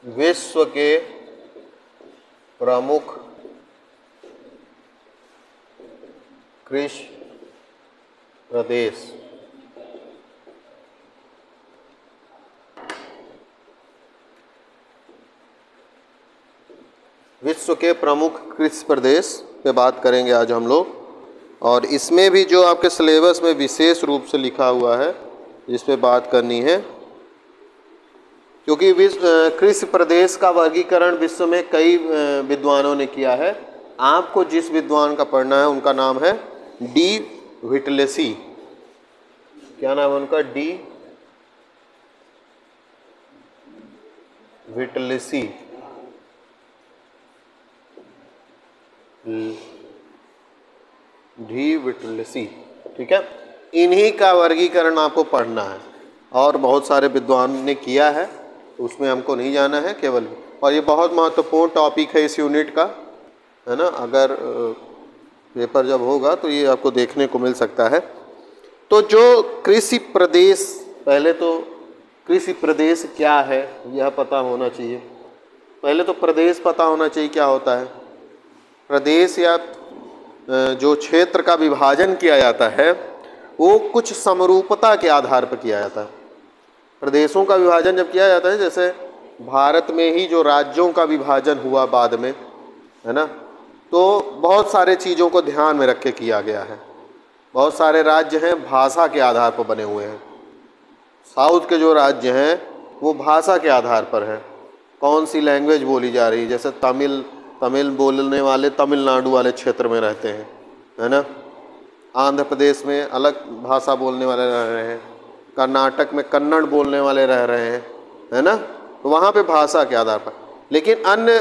विश्व के प्रमुख कृषि प्रदेश। विश्व के प्रमुख कृषि प्रदेश पे बात करेंगे आज हम लोग, और इसमें भी जो आपके सिलेबस में विशेष रूप से लिखा हुआ है जिस पे बात करनी है, क्योंकि विश्व कृषि प्रदेश का वर्गीकरण विश्व में कई विद्वानों ने किया है। आपको जिस विद्वान का पढ़ना है उनका नाम है डी व्हिटलेसी। क्या नाम है उनका? डी व्हिटलेसी। डी व्हिटलेसी, ठीक है। इन्हीं का वर्गीकरण आपको पढ़ना है, और बहुत सारे विद्वान ने किया है, उसमें हमको नहीं जाना है केवल। और ये बहुत महत्वपूर्ण टॉपिक है इस यूनिट का, है ना। अगर पेपर जब होगा तो ये आपको देखने को मिल सकता है। तो जो कृषि प्रदेश, पहले तो कृषि प्रदेश क्या है यह पता होना चाहिए। पहले तो प्रदेश पता होना चाहिए क्या होता है। प्रदेश या जो क्षेत्र का विभाजन किया जाता है वो कुछ समरूपता के आधार पर किया जाता है। प्रदेशों का विभाजन जब किया जाता है, जैसे भारत में ही जो राज्यों का विभाजन हुआ बाद में, है ना, तो बहुत सारे चीज़ों को ध्यान में रख के किया गया है। बहुत सारे राज्य हैं भाषा के आधार पर बने हुए हैं। साउथ के जो राज्य हैं वो भाषा के आधार पर है, कौन सी लैंग्वेज बोली जा रही है। जैसे तमिल बोलने वाले तमिलनाडु वाले क्षेत्र में रहते हैं, है ना। आंध्र प्रदेश में अलग भाषा बोलने वाले रह रहे हैं, कर्नाटक में कन्नड़ बोलने वाले रह रहे हैं, है ना। तो वहाँ पे भाषा के आधार पर। लेकिन अन्य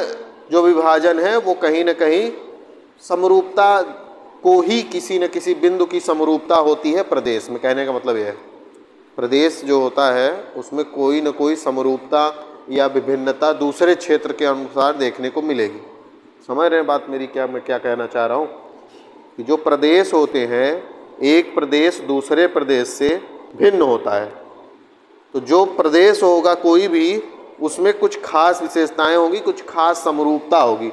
जो विभाजन है वो कहीं न कहीं समरूपता को ही, किसी न किसी बिंदु की समरूपता होती है प्रदेश में। कहने का मतलब यह है, प्रदेश जो होता है उसमें कोई न कोई समरूपता या विभिन्नता दूसरे क्षेत्र के अनुसार देखने को मिलेगी। समझ रहे हैं बात मेरी? मैं क्या कहना चाह रहा हूँ कि जो प्रदेश होते हैं, एक प्रदेश दूसरे प्रदेश से भिन्न होता है। तो जो प्रदेश होगा कोई भी, उसमें कुछ खास विशेषताएं होंगी, कुछ खास समरूपता होगी।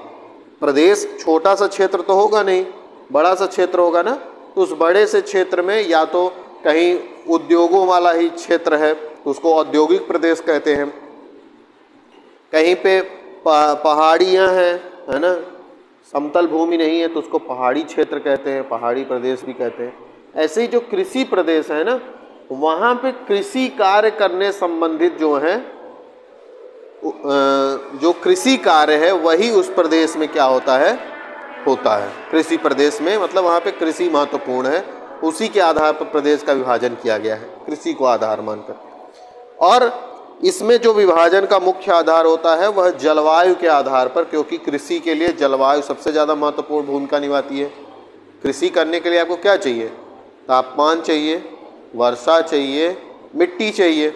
प्रदेश छोटा सा क्षेत्र तो होगा नहीं, बड़ा सा क्षेत्र होगा ना। तो उस बड़े से क्षेत्र में या तो कहीं उद्योगों वाला ही क्षेत्र है तो उसको औद्योगिक प्रदेश कहते हैं, कहीं पे पहाड़ियाँ हैं, है ना, समतल भूमि नहीं है तो उसको पहाड़ी क्षेत्र कहते हैं, पहाड़ी प्रदेश भी कहते हैं। ऐसे ही जो कृषि प्रदेश है ना, वहाँ पे कृषि कार्य करने संबंधित जो है, जो कृषि कार्य है वही उस प्रदेश में क्या होता है कृषि प्रदेश में। मतलब वहाँ पे कृषि महत्वपूर्ण है, उसी के आधार पर प्रदेश का विभाजन किया गया है, कृषि को आधार मानकर। और इसमें जो विभाजन का मुख्य आधार होता है वह जलवायु के आधार पर, क्योंकि कृषि के लिए जलवायु सबसे ज़्यादा महत्वपूर्ण भूमिका निभाती है। कृषि करने के लिए आपको क्या चाहिए? तापमान चाहिए, वर्षा चाहिए, मिट्टी चाहिए,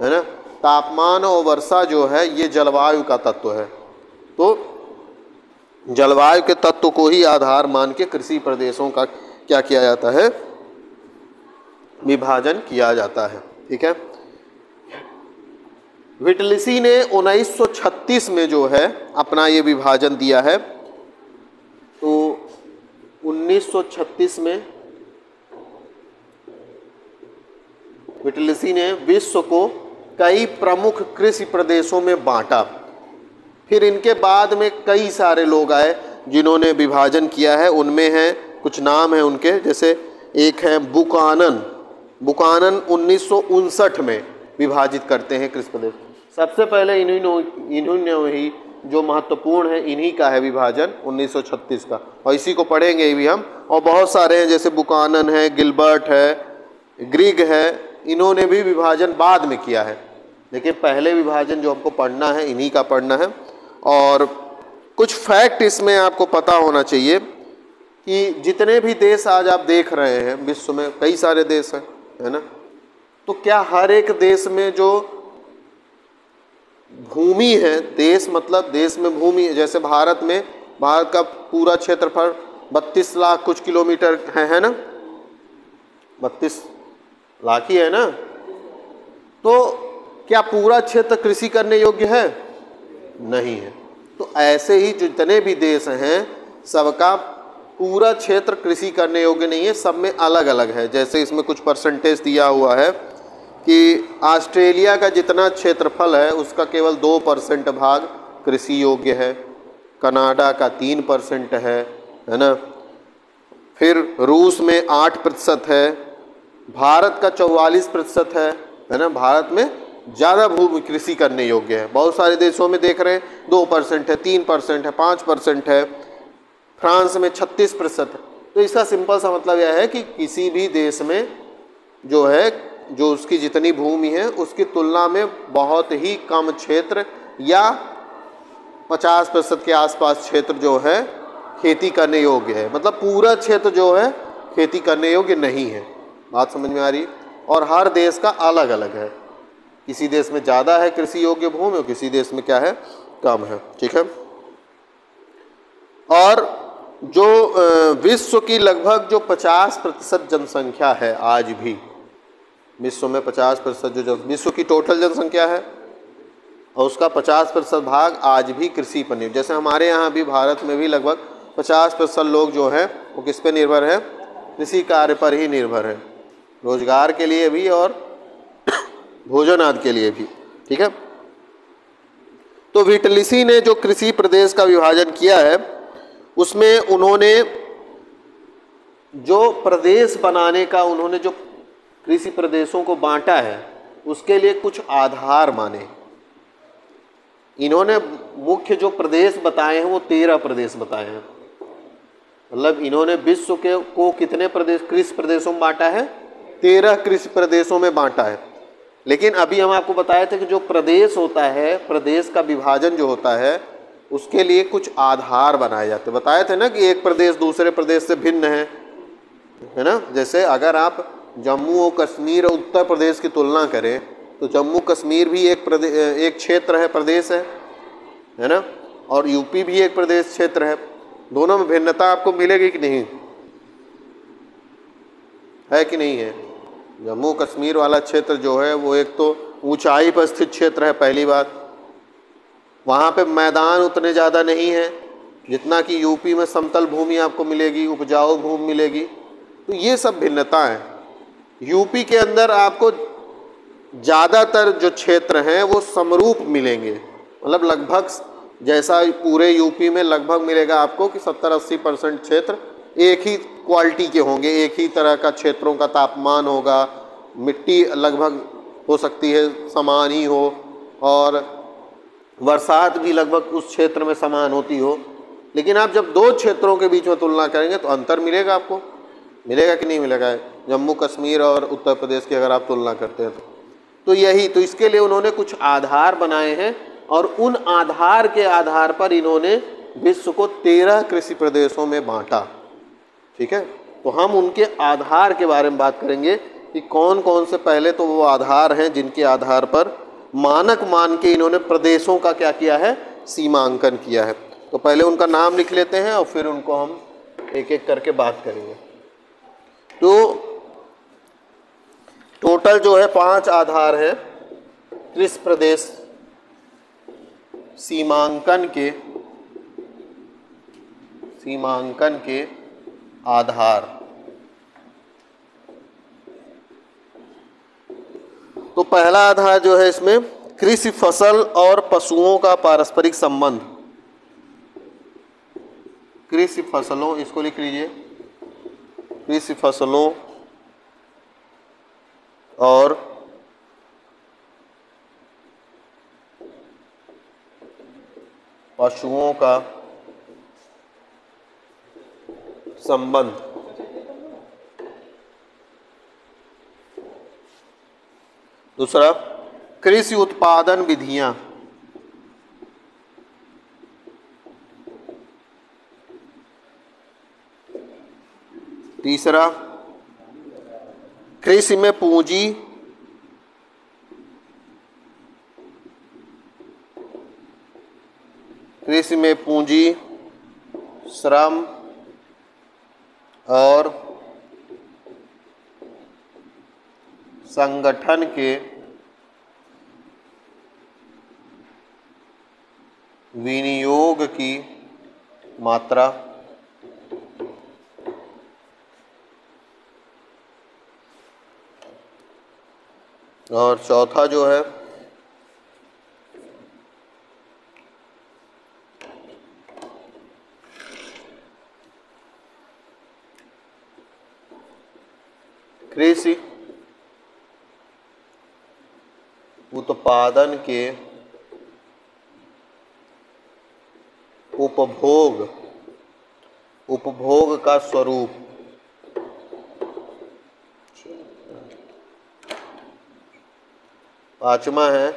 है ना। तापमान और वर्षा जो है ये जलवायु का तत्व है। तो जलवायु के तत्व को ही आधार मान के कृषि प्रदेशों का क्या किया जाता है? विभाजन किया जाता है, ठीक है। व्हिटलेसी ने 1936 में जो है अपना ये विभाजन दिया है। तो 1936 में व्हिटलेसी ने विश्व को कई प्रमुख कृषि प्रदेशों में बांटा। फिर इनके बाद में कई सारे लोग आए जिन्होंने विभाजन किया है। उनमें हैं कुछ नाम हैं उनके, जैसे एक है बुकानन। 1959 में विभाजित करते हैं कृषि प्रदेश। सबसे पहले इन्होंने ही जो महत्वपूर्ण है इन्हीं का है विभाजन 1936 का, और इसी को पढ़ेंगे भी हम। और बहुत सारे हैं, जैसे बुकानन है, गिलबर्ट है, ग्रिग है, इन्होंने भी विभाजन बाद में किया है। लेकिन पहले विभाजन जो हमको पढ़ना है इन्हीं का पढ़ना है। और कुछ फैक्ट इसमें आपको पता होना चाहिए कि जितने भी देश आज आप देख रहे हैं विश्व में, कई सारे देश हैं, है ना। तो क्या हर एक देश में जो भूमि है, देश मतलब देश में भूमि, जैसे भारत में, भारत का पूरा क्षेत्रफल 32 लाख कुछ किलोमीटर है ना, 32 लाख ही है ना। तो क्या पूरा क्षेत्र कृषि करने योग्य है? नहीं है। तो ऐसे ही जितने भी देश हैं सबका पूरा क्षेत्र कृषि करने योग्य नहीं है, सब में अलग अलग है। जैसे इसमें कुछ परसेंटेज दिया हुआ है कि ऑस्ट्रेलिया का जितना क्षेत्रफल है उसका केवल 2% भाग कृषि योग्य है, कनाडा का 3% है ना, फिर रूस में 8% है, भारत का 44% है ना। भारत में ज़्यादा भूमि कृषि करने योग्य है। बहुत सारे देशों में देख रहे हैं 2% है, 3% है, 5% है, फ्रांस में 36% है। तो इसका सिंपल सा मतलब यह है कि किसी भी देश में जो है, जो उसकी जितनी भूमि है उसकी तुलना में बहुत ही कम क्षेत्र या 50% के आसपास क्षेत्र जो है खेती करने योग्य है। मतलब पूरा क्षेत्र जो है खेती करने योग्य नहीं है। बात समझ में आ रही? और हर देश का अलग अलग है, किसी देश में ज़्यादा है कृषि योग्य भूमि और किसी देश में क्या है, कम है। ठीक है। और जो विश्व की लगभग जो 50% जनसंख्या है आज भी, विश्व में 50% जो विश्व की टोटल जनसंख्या है और उसका 50% भाग आज भी कृषि पर निर्भर। जैसे हमारे यहाँ भी भारत में भी लगभग 50% लोग जो हैं वो किस पे निर्भर है, कृषि कार्य पर ही निर्भर है, रोजगार के लिए भी और भोजन आदि के लिए भी। ठीक है। तो विटलिसी ने जो कृषि प्रदेश का विभाजन किया है उसमें उन्होंने जो प्रदेश बनाने का, उन्होंने जो कृषि प्रदेशों को बांटा है उसके लिए कुछ आधार माने। इन्होंने मुख्य जो प्रदेश बताए हैं वो 13 प्रदेश बताए हैं। मतलब इन्होंने विश्व के को कितने प्रदेश, कृषि प्रदेशों में बांटा है, 13 कृषि प्रदेशों में बांटा है। लेकिन अभी हम आपको बताए थे कि जो प्रदेश होता है, प्रदेश का विभाजन जो होता है उसके लिए कुछ आधार बनाए जाते हैं। बताए थे ना कि एक प्रदेश दूसरे प्रदेश से भिन्न है ना। जैसे अगर आप जम्मू और कश्मीर और उत्तर प्रदेश की तुलना करें तो जम्मू कश्मीर भी एक क्षेत्र है, प्रदेश है ना, और यूपी भी एक प्रदेश क्षेत्र है। दोनों में भिन्नता आपको मिलेगी कि नहीं, है कि नहीं है? जम्मू कश्मीर वाला क्षेत्र जो है वो एक तो ऊंचाई पर स्थित क्षेत्र है, पहली बात। वहाँ पे मैदान उतने ज़्यादा नहीं है जितना कि यूपी में समतल भूमि आपको मिलेगी, उपजाऊ भूमि मिलेगी। तो ये सब भिन्नता है। यूपी के अंदर आपको ज़्यादातर जो क्षेत्र हैं वो समरूप मिलेंगे, मतलब लगभग जैसा पूरे यूपी में लगभग मिलेगा आपको कि 70-80% क्षेत्र एक ही क्वालिटी के होंगे, एक ही तरह का क्षेत्रों का तापमान होगा, मिट्टी लगभग हो सकती है समान ही हो और बरसात भी लगभग उस क्षेत्र में समान होती हो। लेकिन आप जब दो क्षेत्रों के बीच में तुलना करेंगे तो अंतर मिलेगा, आपको मिलेगा कि नहीं मिलेगा? जम्मू कश्मीर और उत्तर प्रदेश की अगर आप तुलना करते हैं तो यही तो इसके लिए उन्होंने कुछ आधार बनाए हैं और उन आधार के आधार पर इन्होंने विश्व को 13 कृषि प्रदेशों में बांटा। ठीक है। तो हम उनके आधार के बारे में बात करेंगे कि कौन कौन से, पहले तो वो आधार हैं जिनके आधार पर मानक मान के इन्होंने प्रदेशों का क्या किया है, सीमांकन किया है। तो पहले उनका नाम लिख लेते हैं और फिर उनको हम एक एक करके बात करेंगे। तो टोटल जो है 5 आधार है कृषि प्रदेश सीमांकन के आधार। तो पहला आधार जो है इसमें कृषि फसल और पशुओं का पारस्परिक संबंध। कृषि फसलों, इसको लिख लीजिए, कृषि फसलों और पशुओं का संबंध। दूसरा कृषि उत्पादन विधियां। तीसरा कृषि में पूंजी, कृषि में पूंजी, श्रम और संगठन के विनियोग की मात्रा और चौथा जो है कृषि उत्पादन के उपभोग का स्वरूप। पांचवा है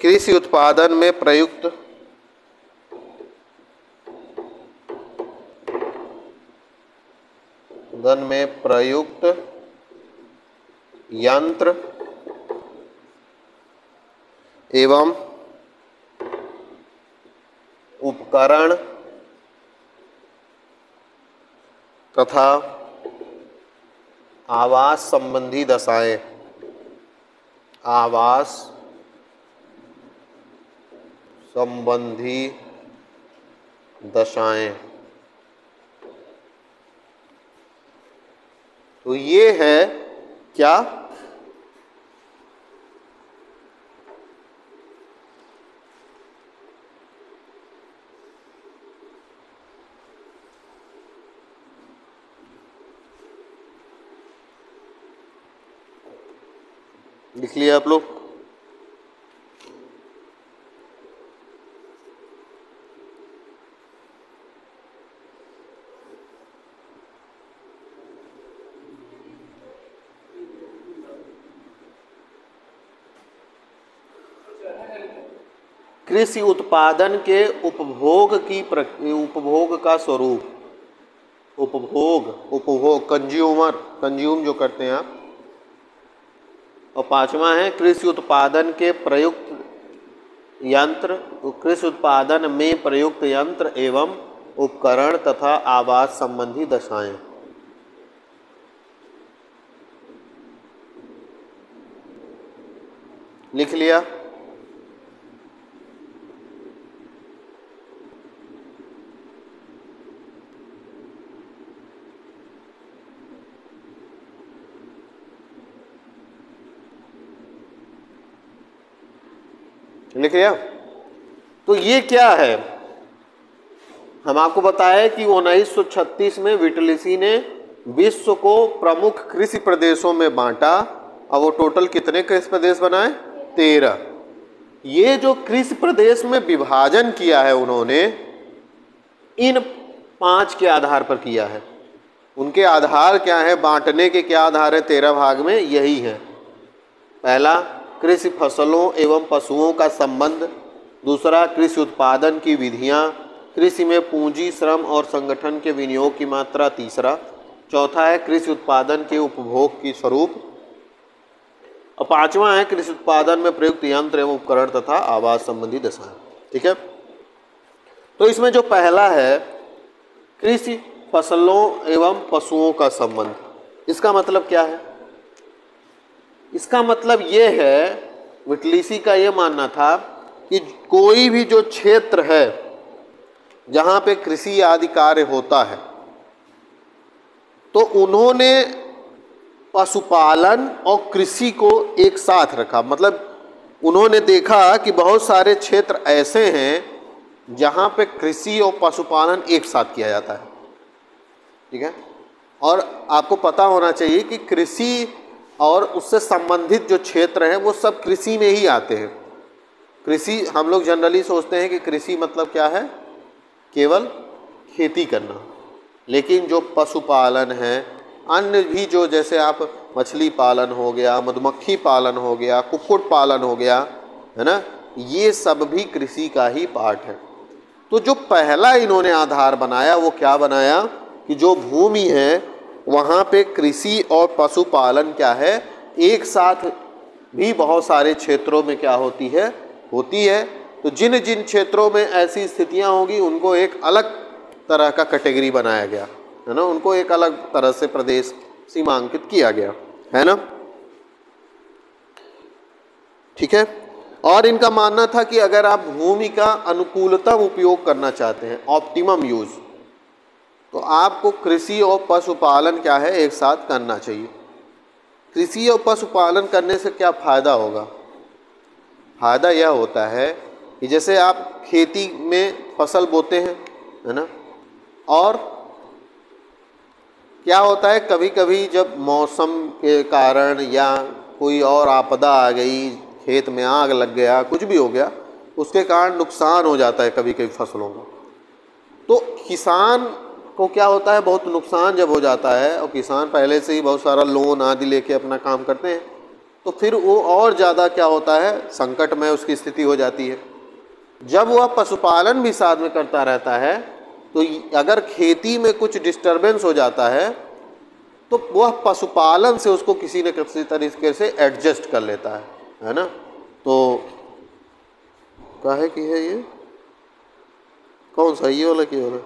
कृषि उत्पादन में प्रयुक्त यंत्र एवं उपकरण तथा आवास संबंधी दशाएं। आवास संबंधी दशाएं। तो ये है क्या? लिख लिया आप लोग? कृषि उत्पादन के उपभोग का स्वरूप। उपभोग कंज्यूम जो करते हैं आप। और पांचवा है कृषि उत्पादन के प्रयुक्त यंत्र, कृषि उत्पादन में प्रयुक्त यंत्र एवं उपकरण तथा आवास संबंधी दशाएं। लिख लिया? लिख लिया? तो ये क्या है? हम आपको बताया कि 1936 में विटलिसी ने विश्व को प्रमुख कृषि प्रदेशों में बांटा। अब वो टोटल कितने कृषि प्रदेश बनाए? 13। ये जो कृषि प्रदेश में विभाजन किया है उन्होंने, इन 5 के आधार पर किया है। उनके आधार क्या है? बांटने के क्या आधार है 13 भाग में? यही है। पहला, कृषि फसलों एवं पशुओं का संबंध। दूसरा, कृषि उत्पादन की विधियां। कृषि में पूंजी, श्रम और संगठन के विनियोग की मात्रा। तीसरा। चौथा है कृषि उत्पादन के उपभोग की स्वरूप। और पांचवा है कृषि उत्पादन में प्रयुक्त यंत्र एवं उपकरण तथा आवास संबंधी दशाएं। ठीक है? तो इसमें जो पहला है कृषि फसलों एवं पशुओं का संबंध, इसका मतलब क्या है? इसका मतलब ये है, विटलिसी का ये मानना था कि कोई भी जो क्षेत्र है जहाँ पे कृषि आदि कार्य होता है, तो उन्होंने पशुपालन और कृषि को एक साथ रखा। मतलब उन्होंने देखा कि बहुत सारे क्षेत्र ऐसे हैं जहाँ पे कृषि और पशुपालन एक साथ किया जाता है। ठीक है? और आपको पता होना चाहिए कि कृषि और उससे संबंधित जो क्षेत्र हैं वो सब कृषि में ही आते हैं। कृषि, हम लोग जनरली सोचते हैं कि कृषि मतलब क्या है? केवल खेती करना। लेकिन जो पशुपालन है, अन्य भी जो, जैसे आप मछली पालन हो गया, मधुमक्खी पालन हो गया, कुक्कुट पालन हो गया, है ना, ये सब भी कृषि का ही पार्ट है। तो जो पहला इन्होंने आधार बनाया वो क्या बनाया कि जो भूमि है वहाँ पे कृषि और पशुपालन क्या है, एक साथ भी बहुत सारे क्षेत्रों में क्या होती है? तो जिन जिन क्षेत्रों में ऐसी स्थितियाँ होगी उनको एक अलग तरह का कैटेगरी बनाया गया है ना, उनको एक अलग तरह से प्रदेश सीमांकित किया गया है ना। ठीक है? और इनका मानना था कि अगर आप भूमि का अनुकूलतम उपयोग करना चाहते हैं, ऑप्टिमम यूज, तो आपको कृषि और पशुपालन क्या है, एक साथ करना चाहिए। कृषि और पशुपालन करने से क्या फ़ायदा होगा? फ़ायदा यह होता है कि जैसे आप खेती में फसल बोते हैं, है ना, और क्या होता है कभी कभी जब मौसम के कारण या कोई और आपदा आ गई, खेत में आग लग गया, कुछ भी हो गया, उसके कारण नुकसान हो जाता है कभी कभी फसलों का। तो किसान को क्या होता है, बहुत नुकसान जब हो जाता है और किसान पहले से ही बहुत सारा लोन आदि लेके अपना काम करते हैं, तो फिर वो और ज़्यादा क्या होता है, संकट में उसकी स्थिति हो जाती है। जब वह पशुपालन भी साथ में करता रहता है तो अगर खेती में कुछ डिस्टरबेंस हो जाता है तो वह पशुपालन से उसको किसी न किसी तरीके से एडजस्ट कर लेता है ना। तो काहे की है ये, कौन सा, ये वाला की वाला?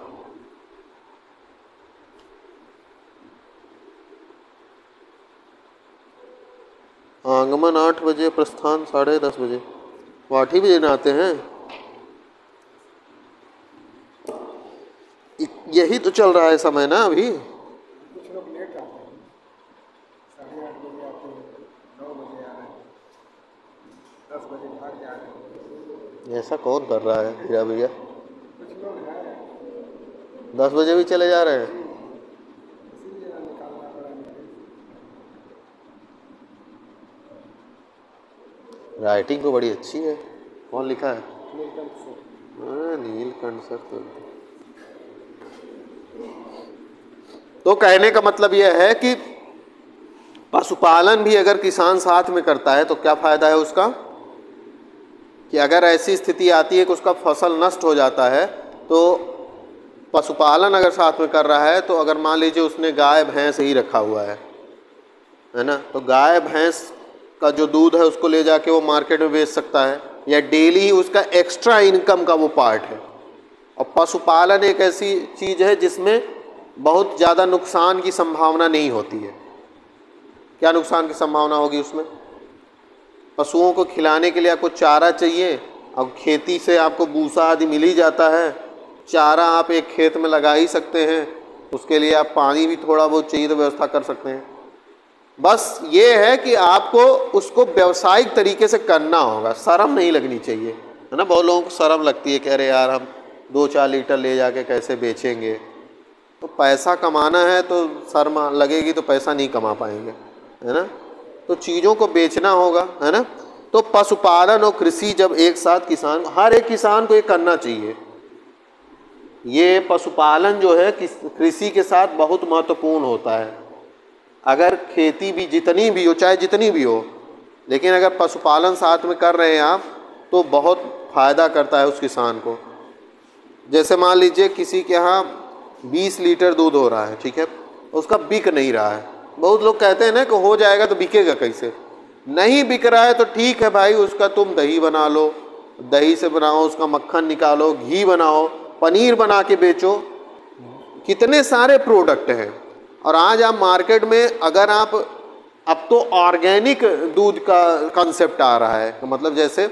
आगमन 8 बजे, प्रस्थान 10:30 बजे। 8 ही बजे न आते हैं, यही तो चल रहा है समय ना अभी। कुछ लोग लेट आते हैं, 8:30 बजे आते हैं, 9 बजे आ रहे हैं, 10 बजे भाग जा रहे हैं। ऐसा कौन कर रहा है हीरा भैया? कुछ लोग हैं 10 बजे भी चले जा रहे हैं। इसीलिए निकालना पड़ा मुझे। राइटिंग तो बड़ी अच्छी है। कौन लिखा है? नीलकंठ सर। हाँ, नीलकंठ सर। तो कहने का मतलब यह है कि पशुपालन भी अगर किसान साथ में करता है तो क्या फ़ायदा है उसका, कि अगर ऐसी स्थिति आती है कि उसका फसल नष्ट हो जाता है तो पशुपालन अगर साथ में कर रहा है, तो अगर मान लीजिए उसने गाय भैंस ही रखा हुआ है ना, तो गाय भैंस का जो दूध है उसको ले जाके वो मार्केट में बेच सकता है, या डेली उसका एक्स्ट्रा इनकम का वो पार्ट है। और पशुपालन एक ऐसी चीज़ है जिसमें बहुत ज़्यादा नुकसान की संभावना नहीं होती है। क्या नुकसान की संभावना होगी उसमें? पशुओं को खिलाने के लिए आपको चारा चाहिए, अब खेती से आपको भूसा आदि मिल ही जाता है, चारा आप एक खेत में लगा ही सकते हैं, उसके लिए आप पानी भी थोड़ा बहुत चाहिए तो व्यवस्था कर सकते हैं। बस ये है कि आपको उसको व्यावसायिक तरीके से करना होगा, शर्म नहीं लगनी चाहिए, है ना। बहुत लोगों को शर्म लगती है, कह रहे यार हम 2-4 लीटर ले जाके कैसे बेचेंगे। तो पैसा कमाना है तो शर्म लगेगी तो पैसा नहीं कमा पाएंगे, है ना। तो चीज़ों को बेचना होगा, है ना। तो पशुपालन और कृषि जब एक साथ, किसान, हर एक किसान को ये करना चाहिए। ये पशुपालन जो है कृषि के साथ बहुत महत्वपूर्ण होता है। अगर खेती भी जितनी भी हो, चाहे जितनी भी हो, लेकिन अगर पशुपालन साथ में कर रहे हैं आप तो बहुत फ़ायदा करता है उस किसान को। जैसे मान लीजिए किसी के यहाँ 20 लीटर दूध हो रहा है, ठीक है, उसका बिक नहीं रहा है। बहुत लोग कहते हैं ना कि हो जाएगा, तो बिकेगा कैसे? नहीं बिक रहा है तो ठीक है भाई, उसका तुम दही बना लो, दही से बनाओ, उसका मक्खन निकालो, घी बनाओ, पनीर बना के बेचो, कितने सारे प्रोडक्ट हैं। और आज आप मार्केट में अगर आप, अब तो ऑर्गेनिक दूध का कंसेप्ट आ रहा है, तो मतलब जैसे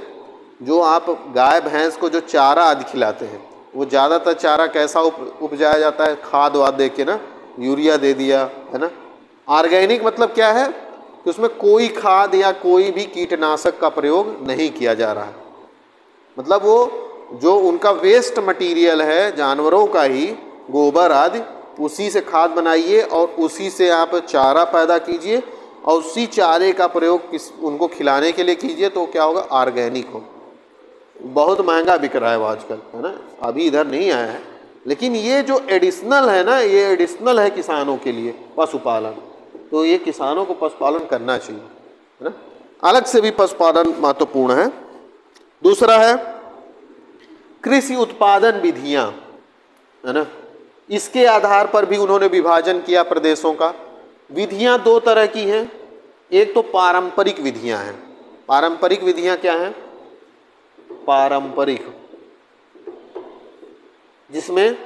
जो आप गाय भैंस को जो चारा आदि खिलाते हैं, वो ज़्यादातर चारा कैसा उपजाया जाता है, खाद वाद दे के ना, यूरिया दे दिया, है ना। ऑर्गेनिक मतलब क्या है कि उसमें कोई खाद या कोई भी कीटनाशक का प्रयोग नहीं किया जा रहा है। मतलब वो जो उनका वेस्ट मटेरियल है जानवरों का ही, गोबर आदि, उसी से खाद बनाइए और उसी से आप चारा पैदा कीजिए और उसी चारे का प्रयोग उनको खिलाने के लिए कीजिए, तो क्या होगा, ऑर्गेनिक हो। बहुत महंगा बिक रहा है वो आजकल, है ना, अभी इधर नहीं आया है, लेकिन ये जो एडिशनल है ना, ये एडिशनल है किसानों के लिए पशुपालन। तो ये किसानों को पशुपालन करना चाहिए, है ना। अलग से भी पशुपालन महत्वपूर्ण है। दूसरा है कृषि उत्पादन विधियाँ, है ना। इसके आधार पर भी उन्होंने विभाजन किया प्रदेशों का। विधियाँ 2 तरह की हैं। एक तो पारंपरिक विधियाँ हैं। पारंपरिक विधियाँ क्या हैं? पारंपरिक, जिसमें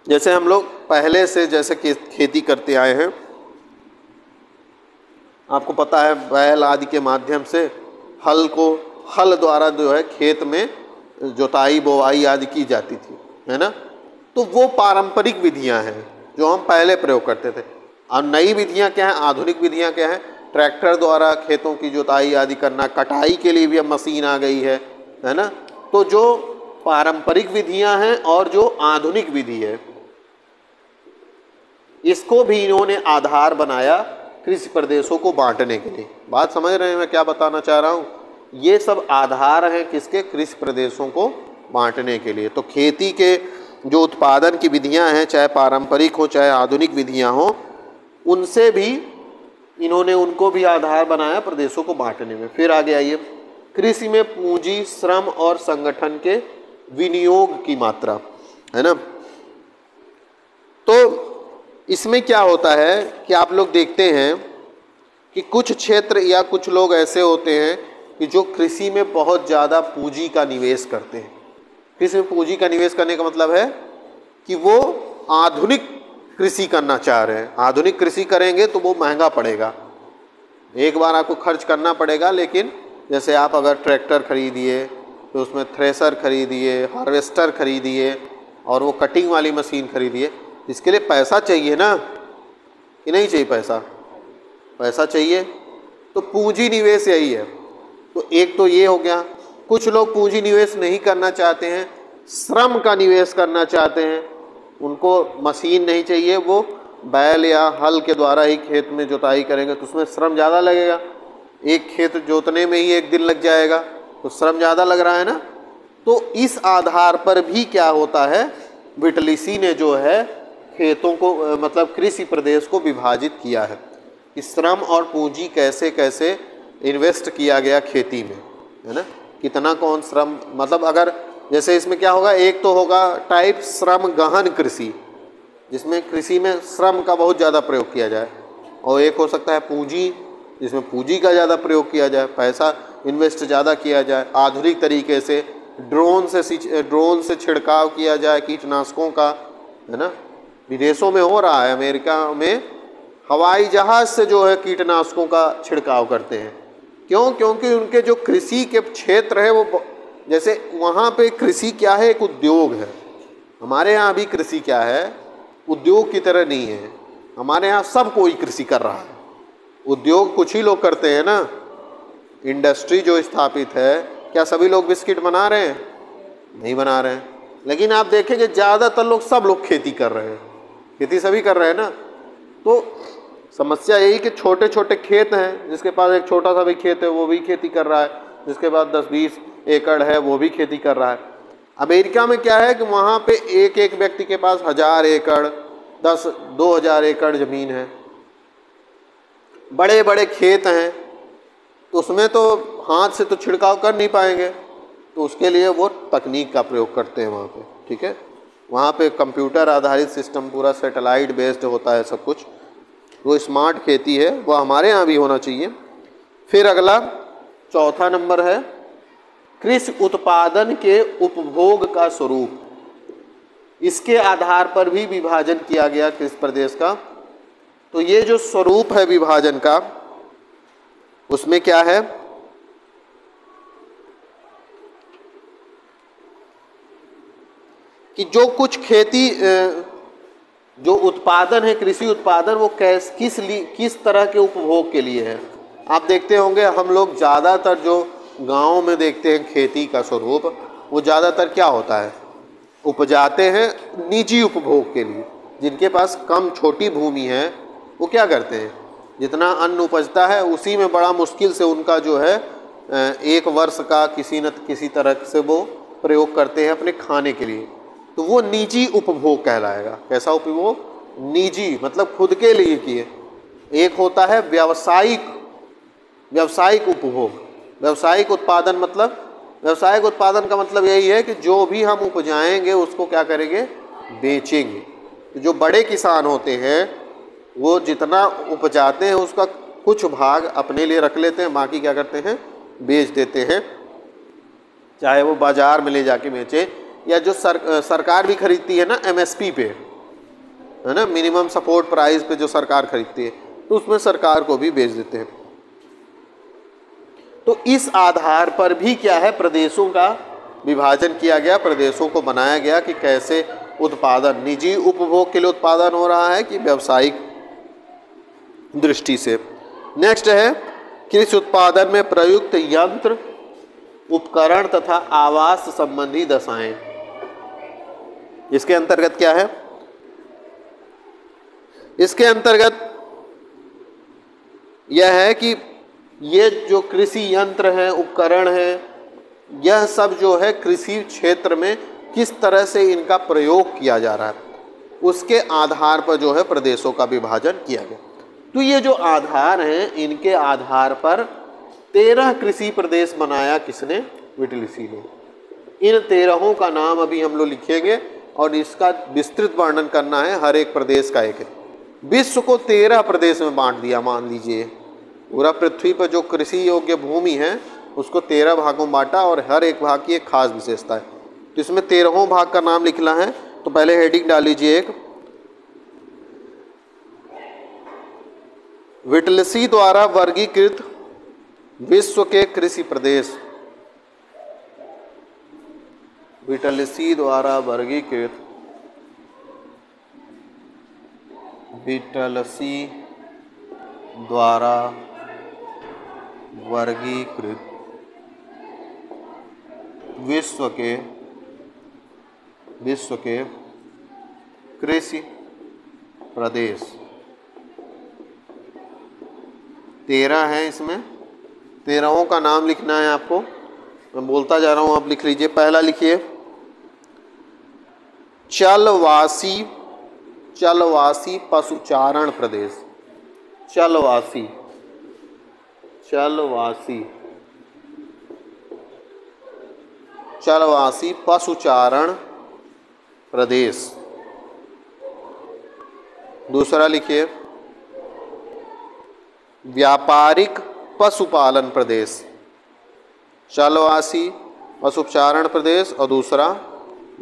जैसे हम लोग पहले से जैसे खेती करते आए हैं, आपको पता है बैल आदि के माध्यम से हल द्वारा जो है खेत में जुताई बोवाई आदि की जाती थी, है ना। तो वो पारंपरिक विधियां हैं जो हम पहले प्रयोग करते थे। और नई विधियां क्या हैं, आधुनिक विधियां क्या हैं, ट्रैक्टर द्वारा खेतों की जुताई आदि करना, कटाई के लिए भी अब मशीन आ गई है ना। तो जो पारंपरिक विधियां हैं और जो आधुनिक विधि है, इसको भी इन्होंने आधार बनाया कृषि प्रदेशों को बांटने के लिए। बात समझ रहे हैं मैं क्या बताना चाह रहा हूँ? ये सब आधार हैं किसके, कृषि प्रदेशों को बांटने के लिए। तो खेती के जो उत्पादन की विधियां हैं, चाहे पारंपरिक हो चाहे आधुनिक विधियां हो, उनसे भी इन्होंने उनको भी आधार बनाया प्रदेशों को बांटने में। फिर आगे आइए, कृषि में पूंजी, श्रम और संगठन के विनियोग की मात्रा, है ना। तो इसमें क्या होता है कि आप लोग देखते हैं कि कुछ क्षेत्र या कुछ लोग ऐसे होते हैं कि जो कृषि में बहुत ज़्यादा पूंजी का निवेश करते हैं। कृषि में पूंजी का निवेश करने का मतलब है कि वो आधुनिक कृषि करना चाह रहे हैं। आधुनिक कृषि करेंगे तो वो महंगा पड़ेगा, एक बार आपको खर्च करना पड़ेगा। लेकिन जैसे आप अगर ट्रैक्टर खरीदिए तो उसमें थ्रेसर खरीदिए, हार्वेस्टर खरीदिए और वो कटिंग वाली मशीन खरीदिए, इसके लिए पैसा चाहिए ना, कि नहीं चाहिए? पैसा चाहिए। तो पूंजी निवेश यही है। तो एक तो ये हो गया। कुछ लोग पूंजी निवेश नहीं करना चाहते हैं, श्रम का निवेश करना चाहते हैं। उनको मशीन नहीं चाहिए, वो बैल या हल के द्वारा ही खेत में जुताई करेंगे तो उसमें श्रम ज़्यादा लगेगा। एक खेत जोतने में ही 1 दिन लग जाएगा, तो श्रम ज़्यादा लग रहा है ना। तो इस आधार पर भी क्या होता है, विटलीसी ने जो है खेतों को मतलब कृषि प्रदेश को विभाजित किया है कि श्रम और पूंजी कैसे कैसे इन्वेस्ट किया गया खेती में, है ना। कितना कौन श्रम, मतलब अगर जैसे इसमें क्या होगा, एक तो होगा टाइप श्रम गहन कृषि, जिसमें कृषि में श्रम का बहुत ज़्यादा प्रयोग किया जाए, और एक हो सकता है पूंजी, जिसमें पूंजी का ज़्यादा प्रयोग किया जाए, पैसा इन्वेस्ट ज़्यादा किया जाए। आधुनिक तरीके से ड्रोन से छिड़काव किया जाए कीटनाशकों का, है ना। विदेशों में हो रहा है, अमेरिका में हवाई जहाज़ से जो है कीटनाशकों का छिड़काव करते हैं। क्यों? क्योंकि उनके जो कृषि के क्षेत्र है वो, जैसे वहाँ पे कृषि क्या है, एक उद्योग है। हमारे यहाँ भी कृषि क्या है, उद्योग की तरह नहीं है। हमारे यहाँ सब कोई कृषि कर रहा है, उद्योग कुछ ही लोग करते हैं ना। इंडस्ट्री जो स्थापित है, क्या सभी लोग बिस्किट बना रहे हैं? नहीं बना रहे हैं। लेकिन आप देखेंगे ज़्यादातर लोग, सब लोग खेती कर रहे हैं, खेती सभी कर रहे हैं ना। तो समस्या यही कि छोटे छोटे खेत हैं, जिसके पास एक छोटा सा भी खेत है वो भी खेती कर रहा है, जिसके पास 10-20 एकड़ है वो भी खेती कर रहा है। अमेरिका में क्या है कि वहाँ पे एक एक व्यक्ति के पास 1000 एकड़ 2000 एकड़ ज़मीन है, बड़े बड़े खेत हैं। तो उसमें तो हाथ से तो छिड़काव कर नहीं पाएंगे, तो उसके लिए वो तकनीक का प्रयोग करते हैं वहाँ पे, ठीक है। वहाँ पे कंप्यूटर आधारित सिस्टम, पूरा सैटेलाइट बेस्ड होता है सब कुछ। वो स्मार्ट खेती है, वो हमारे यहाँ भी होना चाहिए। फिर अगला चौथा नंबर है कृषि उत्पादन के उपभोग का स्वरूप। इसके आधार पर भी विभाजन किया गया कृषि प्रदेश का। तो ये जो स्वरूप है विभाजन का, उसमें क्या है कि जो कुछ खेती जो उत्पादन है, कृषि उत्पादन, वो किस तरह के उपभोग के लिए है। आप देखते होंगे हम लोग ज़्यादातर जो गाँव में देखते हैं खेती का स्वरूप, वो ज़्यादातर क्या होता है, उपजाते हैं निजी उपभोग के लिए। जिनके पास कम छोटी भूमि है वो क्या करते हैं, जितना अन्न उपजता है उसी में बड़ा मुश्किल से उनका जो है 1 वर्ष का किसी न किसी तरह से वो प्रयोग करते हैं अपने खाने के लिए। तो वो निजी उपभोग कहलाएगा। कैसा उपभोग? निजी, मतलब खुद के लिए किए। एक होता है व्यावसायिक उपभोग। व्यावसायिक उत्पादन मतलब, व्यावसायिक उत्पादन का मतलब यही है कि जो भी हम उपजाएंगे उसको क्या करेंगे, बेचेंगे। तो जो बड़े किसान होते हैं वो जितना उपजाते हैं उसका कुछ भाग अपने लिए रख लेते हैं, बाकी क्या करते हैं, बेच देते हैं। चाहे वो बाजार में ले जाके बेचे, या जो सरकार भी खरीदती है ना MSP पे, है ना, मिनिमम सपोर्ट प्राइस पे जो सरकार खरीदती है, तो उसमें सरकार को भी बेच देते हैं। तो इस आधार पर भी क्या है, प्रदेशों का विभाजन किया गया, प्रदेशों को बनाया गया कि कैसे उत्पादन निजी उपभोग के लिए उत्पादन हो रहा है कि व्यावसायिक दृष्टि से। नेक्स्ट है कृषि उत्पादन में प्रयुक्त यंत्र, उपकरण तथा आवास संबंधी दशाएं। इसके अंतर्गत क्या है, इसके अंतर्गत यह है कि ये जो कृषि यंत्र हैं, उपकरण हैं, यह सब जो है कृषि क्षेत्र में किस तरह से इनका प्रयोग किया जा रहा है, उसके आधार पर जो है प्रदेशों का विभाजन किया गया। तो ये जो आधार हैं, इनके आधार पर 13 कृषि प्रदेश बनाया किसने, विटलिसी ने। इन 13 का नाम अभी हम लोग लिखेंगे और इसका विस्तृत वर्णन करना है, हर एक प्रदेश का एक। विश्व को 13 प्रदेश में बांट दिया। मान लीजिए पूरा पृथ्वी पर जो कृषि योग्य भूमि है उसको 13 भागों में बांटा और हर एक भाग की एक खास विशेषता है। तो इसमें 13 भाग का नाम लिखना है। तो पहले हेडिंग डाल लीजिए एक, विटलसी द्वारा वर्गीकृत विश्व के कृषि प्रदेश। विटलसी द्वारा वर्गीकृत, विटलसी द्वारा वर्गीकृत विश्व के कृषि प्रदेश 13 है। इसमें 13 का नाम लिखना है आपको, मैं बोलता जा रहा हूँ, आप लिख लीजिए। पहला लिखिए चलवासी पशुचारण प्रदेश। चलवासी पशुचारण प्रदेश। दूसरा लिखिए व्यापारिक पशुपालन प्रदेश। चलवासी पशुचारण प्रदेश और दूसरा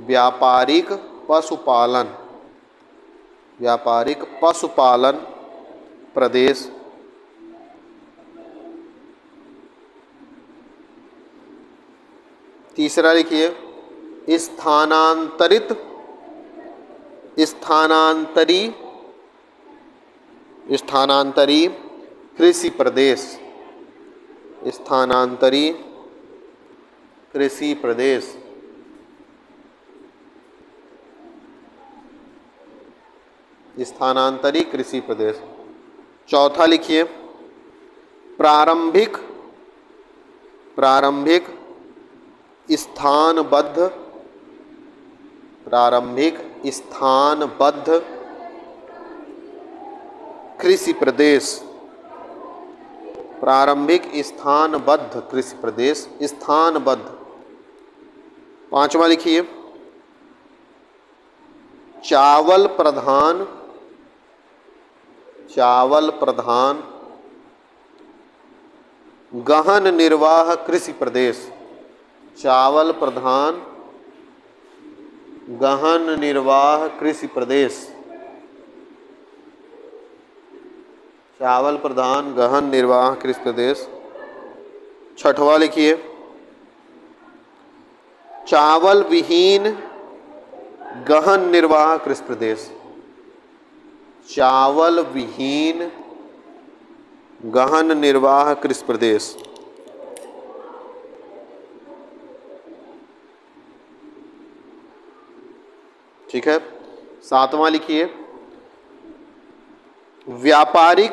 व्यापारिक पशुपालन प्रदेश। तीसरा लिखिए स्थानांतरी कृषि प्रदेश। स्थानांतरी कृषि प्रदेश। स्थानांतरी कृषि प्रदेश। चौथा लिखिए प्रारंभिक स्थानबद्ध कृषि प्रदेश। प्रारंभिक स्थानबद्ध कृषि प्रदेश, स्थानबद्ध। पांचवा लिखिए चावल प्रधान गहन निर्वाह कृषि प्रदेश। चावल प्रधान गहन निर्वाह कृषि प्रदेश। चावल प्रधान गहन निर्वाह कृषि प्रदेश। छठवां लिखिए चावल विहीन गहन निर्वाह कृषि प्रदेश। चावल विहीन गहन निर्वाह कृषि प्रदेश। ठीक है। सातवां लिखिए व्यापारिक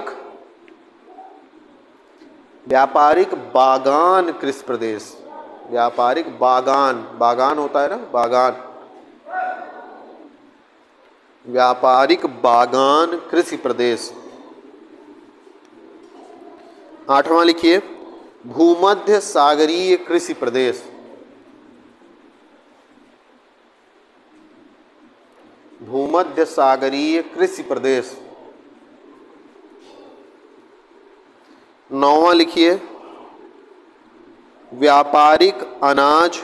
बागान कृषि प्रदेश। व्यापारिक बागान होता है ना, बागान। व्यापारिक बागान कृषि प्रदेश। आठवां लिखिए भूमध्य सागरीय कृषि प्रदेश। भूमध्य सागरीय कृषि प्रदेश। नौवां लिखिए व्यापारिक अनाज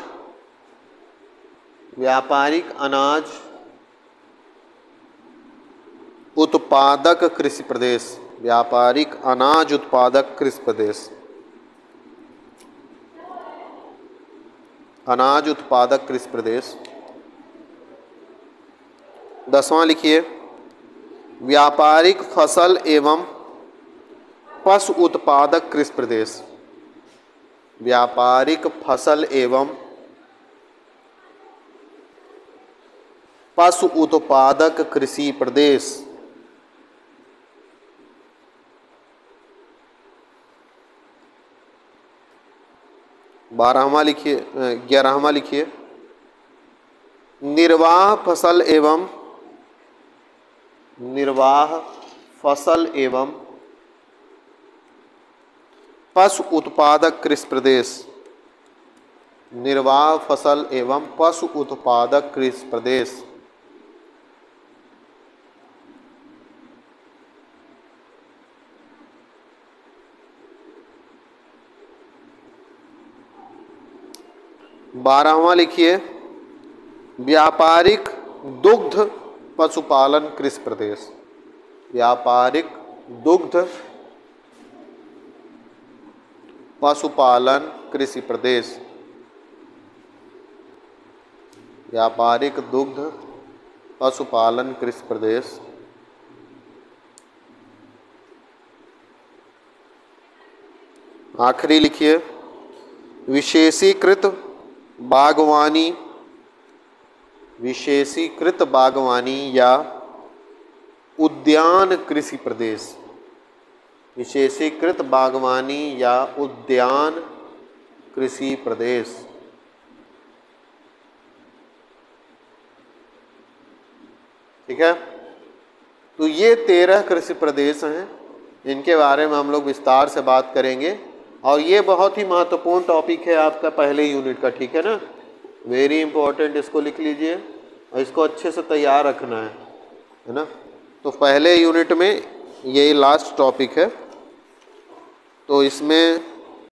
उत्पादक कृषि प्रदेश। व्यापारिक अनाज उत्पादक कृषि प्रदेश। अनाज उत्पादक कृषि प्रदेश। 10वां लिखिए, व्यापारिक फसल एवं पशु उत्पादक कृषि प्रदेश। व्यापारिक फसल एवं पशु उत्पादक कृषि प्रदेश। 12वां लिखिए, 11वां लिखिए, निर्वाह फसल एवं पशु उत्पादक कृषि प्रदेश। निर्वाह फसल एवं पशु उत्पादक कृषि प्रदेश। बारहवां लिखिए, व्यापारिक दुग्ध पशुपालन कृषि प्रदेश। व्यापारिक दुग्ध पशुपालन कृषि प्रदेश। व्यापारिक दुग्ध पशुपालन कृषि प्रदेश। आखिरी लिखिए, विशेषीकृत बागवानी या उद्यान कृषि प्रदेश। विशेषीकृत बागवानी या उद्यान कृषि प्रदेश। ठीक है, तो ये 13 कृषि प्रदेश हैं, इनके बारे में हम लोग विस्तार से बात करेंगे। और ये बहुत ही महत्वपूर्ण टॉपिक है आपका पहले यूनिट का, ठीक है ना, वेरी इंपॉर्टेंट, इसको लिख लीजिए और इसको अच्छे से तैयार रखना है ना। तो पहले यूनिट में यही लास्ट टॉपिक है, तो इसमें